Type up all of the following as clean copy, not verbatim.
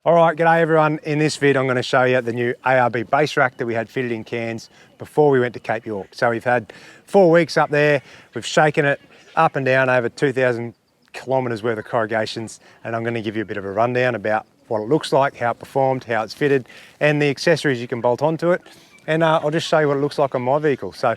All right, g'day everyone. In this vid, I'm going to show you the new ARB base rack that we had fitted in Cairns before we went to Cape York. So we've had 4 weeks up there. We've shaken it up and down over 2,000 kilometres worth of corrugations, and I'm going to give you a bit of a rundown about what it looks like, how it performed, how it's fitted, and the accessories you can bolt onto it. And I'll just show you what it looks like on my vehicle. So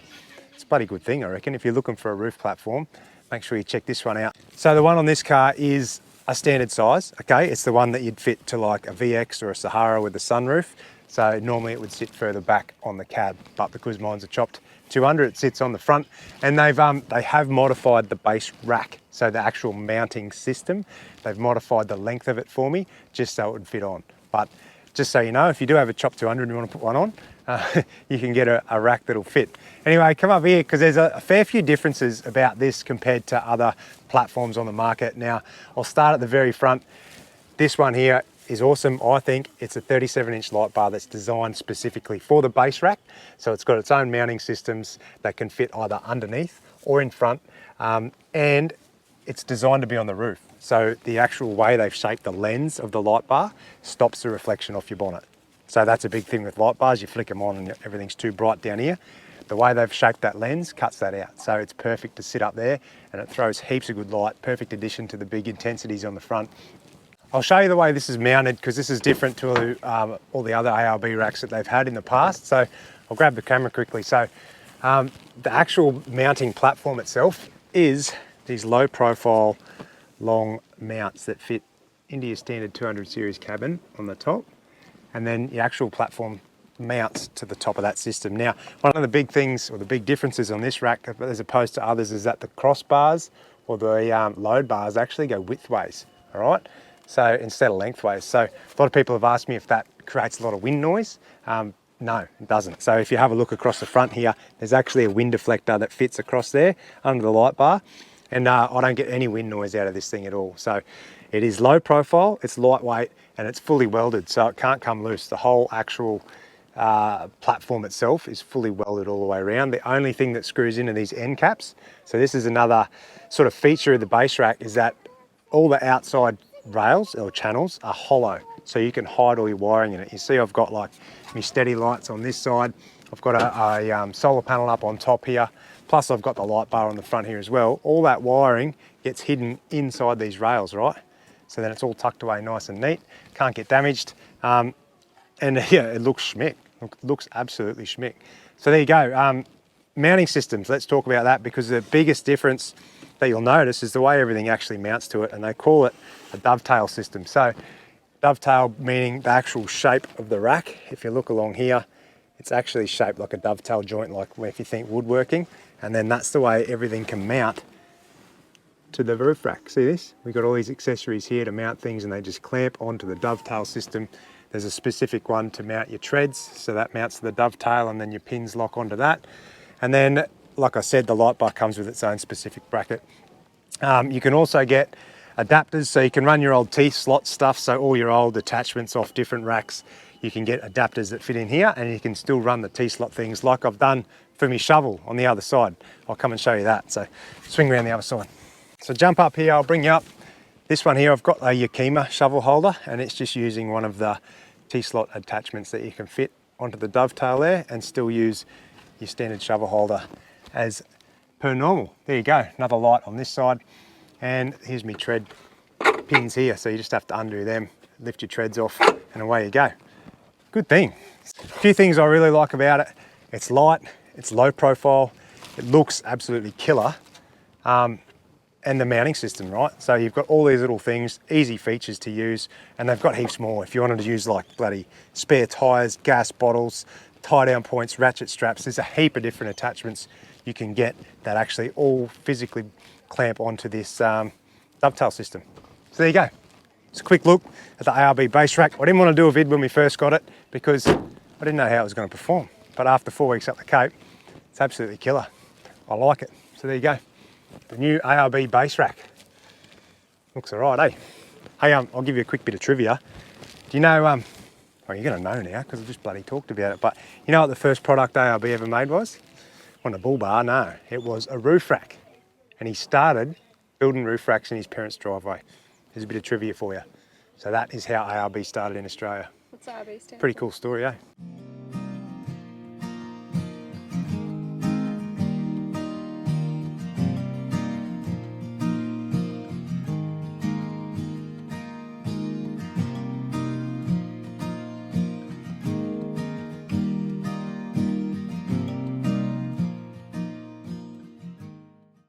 it's a bloody good thing, I reckon. If you're looking for a roof platform, make sure you check this one out. So the one on this car is a standard size, okay? It's the one that you'd fit to like a VX or a Sahara with a sunroof. So normally it would sit further back on the cab, but because mine's a chopped 200, it sits on the front. And they have modified the base rack, so the actual mounting system. They've modified the length of it for me, just so it would fit on. But just so you know, if you do have a chopped 200 and you want to put one on, you can get a rack that'll fit. Anyway, come up here because there's a fair few differences about this compared to other platforms on the market. Now, I'll start at the very front. This one here is awesome, I think. It's a 37-inch light bar that's designed specifically for the base rack. So it's got its own mounting systems that can fit either underneath or in front. And it's designed to be on the roof. So the actual way they've shaped the lens of the light bar stops the reflection off your bonnet. So that's a big thing with light bars. You flick them on and everything's too bright down here. The way they've shaped that lens cuts that out. So it's perfect to sit up there and it throws heaps of good light. Perfect addition to the big intensities on the front. I'll show you the way this is mounted because this is different to all the other ARB racks that they've had in the past. So I'll grab the camera quickly. So the actual mounting platform itself is these low profile, long mounts that fit into your standard 200 series cabin on the top. And then the actual platform mounts to the top of that system. Now, one of the big things or the big differences on this rack as opposed to others is that the crossbars or the load bars actually go widthways, all right? So instead of lengthways. So a lot of people have asked me if that creates a lot of wind noise. No, it doesn't. So if you have a look across the front here, there's actually a wind deflector that fits across there under the light bar. And I don't get any wind noise out of this thing at all. So it is low profile, it's lightweight, and it's fully welded, so it can't come loose. The whole actual platform itself is fully welded all the way around. The only thing that screws into these end caps, so this is another sort of feature of the base rack, is that all the outside rails or channels are hollow, so you can hide all your wiring in it. You see I've got like my steady lights on this side. I've got a solar panel up on top here, plus I've got the light bar on the front here as well. All that wiring gets hidden inside these rails, right? So then it's all tucked away nice and neat, can't get damaged. And yeah, it looks schmick, it looks absolutely schmick. So there you go. Mounting systems, let's talk about that because the biggest difference that you'll notice is the way everything actually mounts to it, and they call it a dovetail system. So dovetail meaning the actual shape of the rack. If you look along here, it's actually shaped like a dovetail joint, like if you think woodworking, and then that's the way everything can mount to the roof rack. See this? We've got all these accessories here to mount things and they just clamp onto the dovetail system. There's a specific one to mount your treads, so that mounts to the dovetail and then your pins lock onto that. And then, like I said, the light bar comes with its own specific bracket. You can also get adapters, so you can run your old T-slot stuff, so all your old attachments off different racks, you can get adapters that fit in here and you can still run the T-slot things like I've done for my shovel on the other side. I'll come and show you that. So swing around the other side. So jump up here, I'll bring you up. This one here, I've got a Yakima shovel holder and it's just using one of the T-slot attachments that you can fit onto the dovetail there and still use your standard shovel holder as per normal. There you go, another light on this side. And here's my tread pins here, so you just have to undo them, lift your treads off and away you go. Good thing. A few things I really like about it. It's light, it's low profile, it looks absolutely killer. And the mounting system, right? So you've got all these little things, easy features to use, and they've got heaps more. If you wanted to use like bloody spare tires, gas bottles, tie down points, ratchet straps, there's a heap of different attachments you can get that actually all physically clamp onto this dovetail system. So there you go. It's a quick look at the ARB base rack. I didn't want to do a vid when we first got it because I didn't know how it was going to perform. But after 4 weeks up the Cape, it's absolutely killer. I like it. So there you go. The new ARB base rack. Looks all right, eh? Hey, I'll give you a quick bit of trivia. Do you know, well, you're gonna know now because I've just bloody talked about it, but you know what the first product ARB ever made was? Wasn't a bull bar, no. It was a roof rack. And he started building roof racks in his parents' driveway. There's a bit of trivia for you. So that is how ARB started in Australia. What's ARB stand Pretty for? cool story, eh?